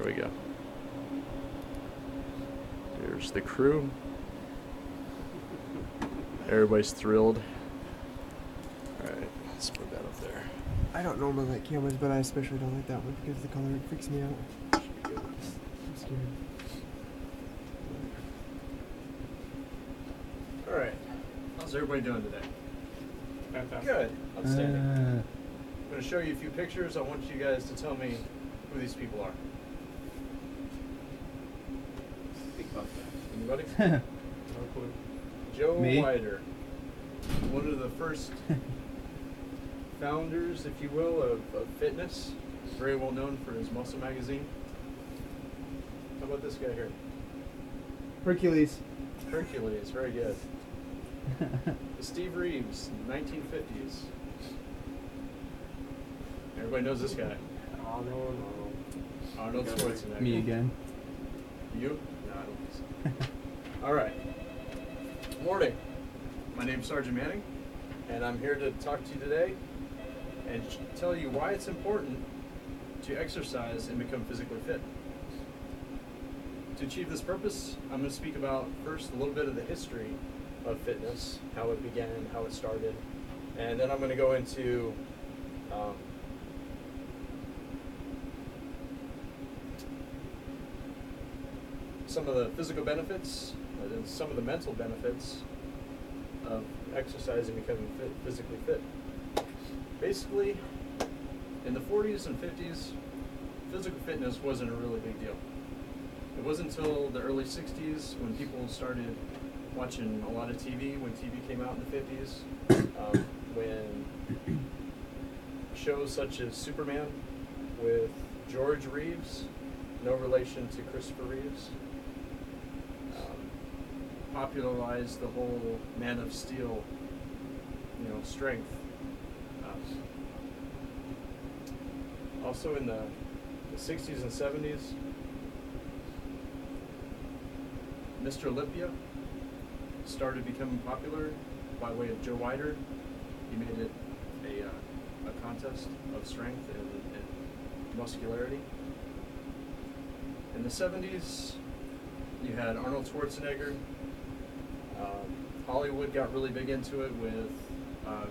There we go. Here's the crew. Everybody's thrilled. Alright, let's put that up there. I don't normally like cameras, but I especially don't like that one because the color freaks me out. Should be good. I'm scared. Alright, how's everybody doing today? Fantastic. Good, outstanding. I'm going to show you a few pictures. I want you guys to tell me who these people are. Think about that. Anybody? No clue. Joe Me? Wider, one of the first founders, if you will, of fitness. Very well known for his Muscle magazine. How about this guy here? Hercules. Hercules, very good. Steve Reeves, 1950s. Everybody knows this guy. Arnold Schwarzenegger. Me again. You? No, I don't think so. All right. Morning. My name's Sergeant Manning, and I'm here to talk to you today and tell you why it's important to exercise and become physically fit. To achieve this purpose, I'm going to speak about first a little bit of the history of fitness, how it began, how it started, and then I'm going to go into some of the physical benefits and some of the mental benefits of exercise and becoming physically fit. Basically, in the 40s and 50s, physical fitness wasn't a really big deal. It wasn't until the early 60s when people started watching a lot of TV, when TV came out in the 50s, when shows such as Superman with George Reeves, no relation to Christopher Reeves, popularized the whole Man of Steel, strength. Also in the 60s and 70s, Mr. Olympia started becoming popular by way of Joe Wider. He made it a contest of strength and muscularity. In the 70s, you had Arnold Schwarzenegger. Hollywood got really big into it with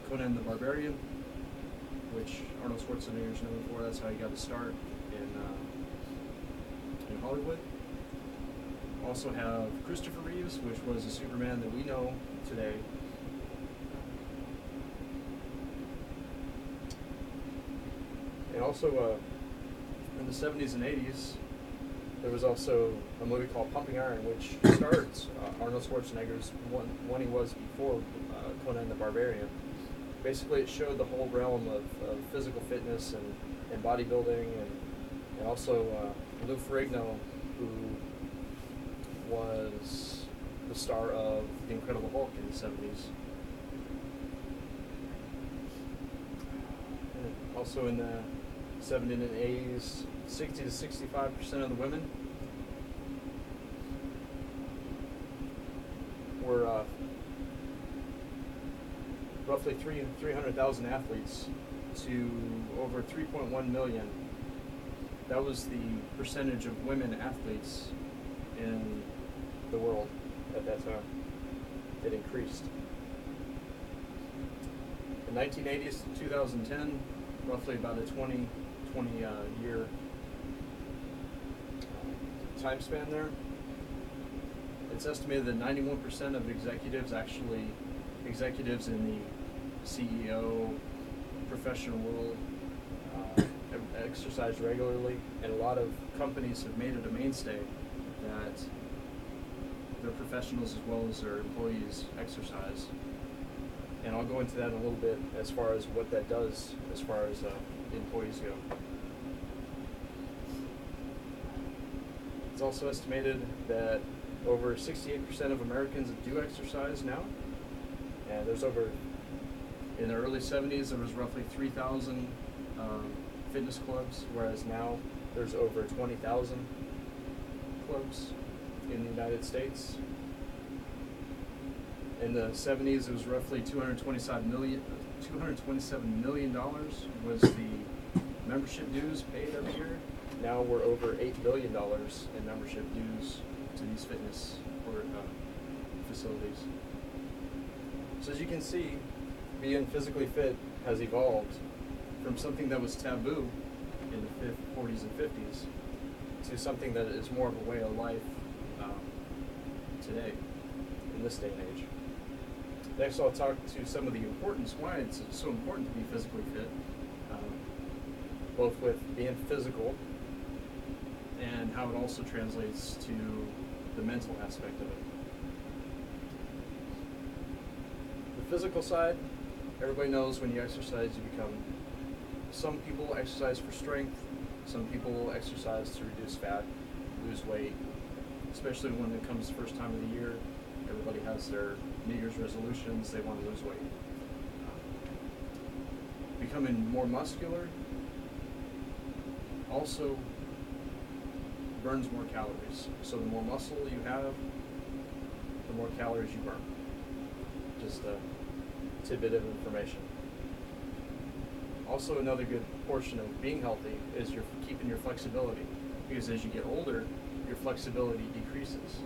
Conan the Barbarian, which Arnold Schwarzenegger is known for. That's how he got his start in Hollywood. Also have Christopher Reeves, which was the Superman that we know today. And also in the 70s and 80s, there was also a movie called Pumping Iron, which starts Arnold Schwarzenegger's when he was before Conan the Barbarian. Basically, it showed the whole realm of physical fitness and bodybuilding, and also Lou Ferrigno, who was the star of The Incredible Hulk in the 70s. And also in the 70s and 80s, 60 to 65% of the women were roughly 300,000 athletes to over 3.1 million. That was the percentage of women athletes in the world at that time. It increased. In 1980s to 2010, roughly about a 20 year time span there. It's estimated that 91% of executives in the CEO professional world exercise regularly, and a lot of companies have made it a mainstay that their professionals as well as their employees exercise. And I'll go into that in a little bit as far as what that does as far as employees go. It's also estimated that over 68% of Americans do exercise now. And there's in the early 70s, there was roughly 3,000 fitness clubs, whereas now there's over 20,000 clubs in the United States. In the 70s, it was roughly $227 million was the membership dues paid every year. now we're over $8 billion in membership dues to these fitness or facilities. So as you can see, being physically fit has evolved from something that was taboo in the 40s and 50s to something that is more of a way of life today, in this day and age. Next, I'll talk to some of the importance, why it's so important to be physically fit, both with being physical and how it also translates to the mental aspect of it. The physical side, everybody knows when you exercise, you become, some people exercise for strength, some people exercise to reduce fat, lose weight, especially when it comes the first time of the year. Everybody has their New Year's resolutions, they want to lose weight. Becoming more muscular also burns more calories. So the more muscle you have, the more calories you burn. Just a tidbit of information. Also, another good portion of being healthy is you're keeping your flexibility, because as you get older, your flexibility decreases.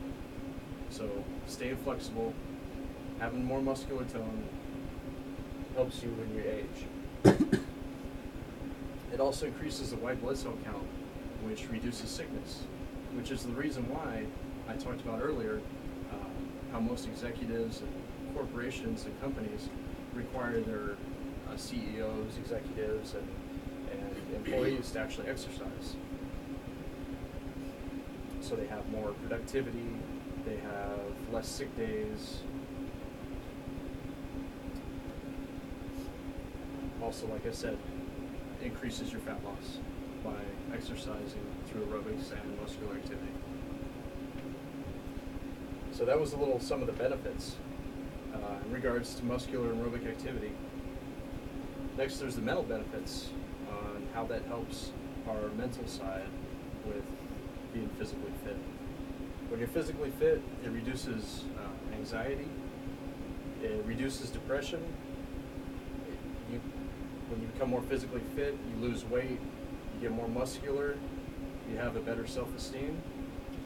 So staying flexible, having more muscular tone helps you when you age. It also increases the white blood cell count, which reduces sickness, which is the reason why I talked about earlier how most executives and corporations and companies require their CEOs, executives, and employees to actually exercise. So they have more productivity, they have less sick days. Also, like I said, increases your fat loss by exercising through aerobics and muscular activity. So that was some of the benefits in regards to muscular aerobic activity. Next, there's the mental benefits on how that helps our mental side with being physically fit. When you're physically fit, it reduces anxiety, it reduces depression. When you become more physically fit, you lose weight, you get more muscular, you have a better self-esteem,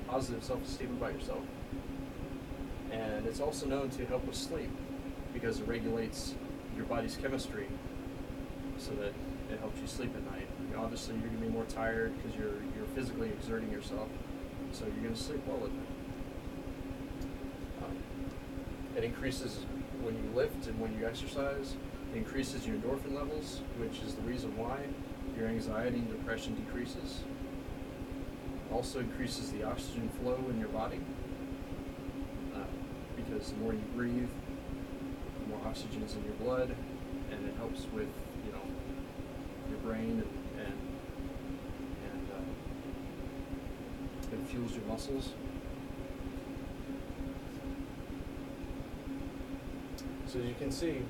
positive self-esteem about yourself. And it's also known to help with sleep because it regulates your body's chemistry so that it helps you sleep at night. Obviously, you're going to be more tired because you're physically exerting yourself, so you're going to sleep well at night. It increases when you lift and when you exercise. It increases your endorphin levels, which is the reason why your anxiety and depression decreases. It also increases the oxygen flow in your body because the more you breathe, the more oxygen is in your blood, and it helps with your brain and it fuels your muscles. So as you can see,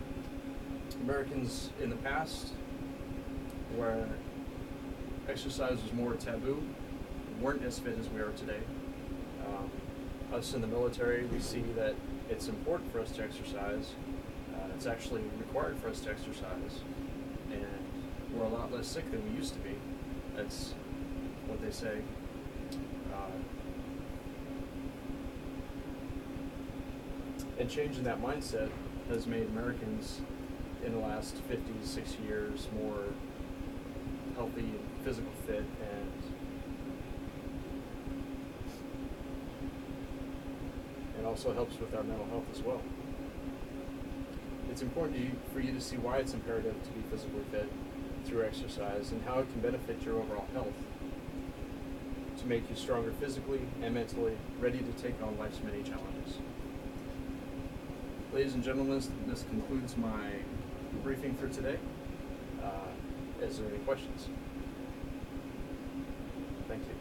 Americans in the past, where exercise was more taboo, weren't as fit as we are today. Us in the military, we see that it's important for us to exercise. It's actually required for us to exercise. And we're a lot less sick than we used to be. That's what they say. And changing that mindset has made Americans in the last 50 to 60 years more healthy and physical fit, and also helps with our mental health as well. It's important for you to see why it's imperative to be physically fit through exercise and how it can benefit your overall health to make you stronger physically and mentally, ready to take on life's many challenges. Ladies and gentlemen, this concludes my briefing for today. Is there any questions? Thank you.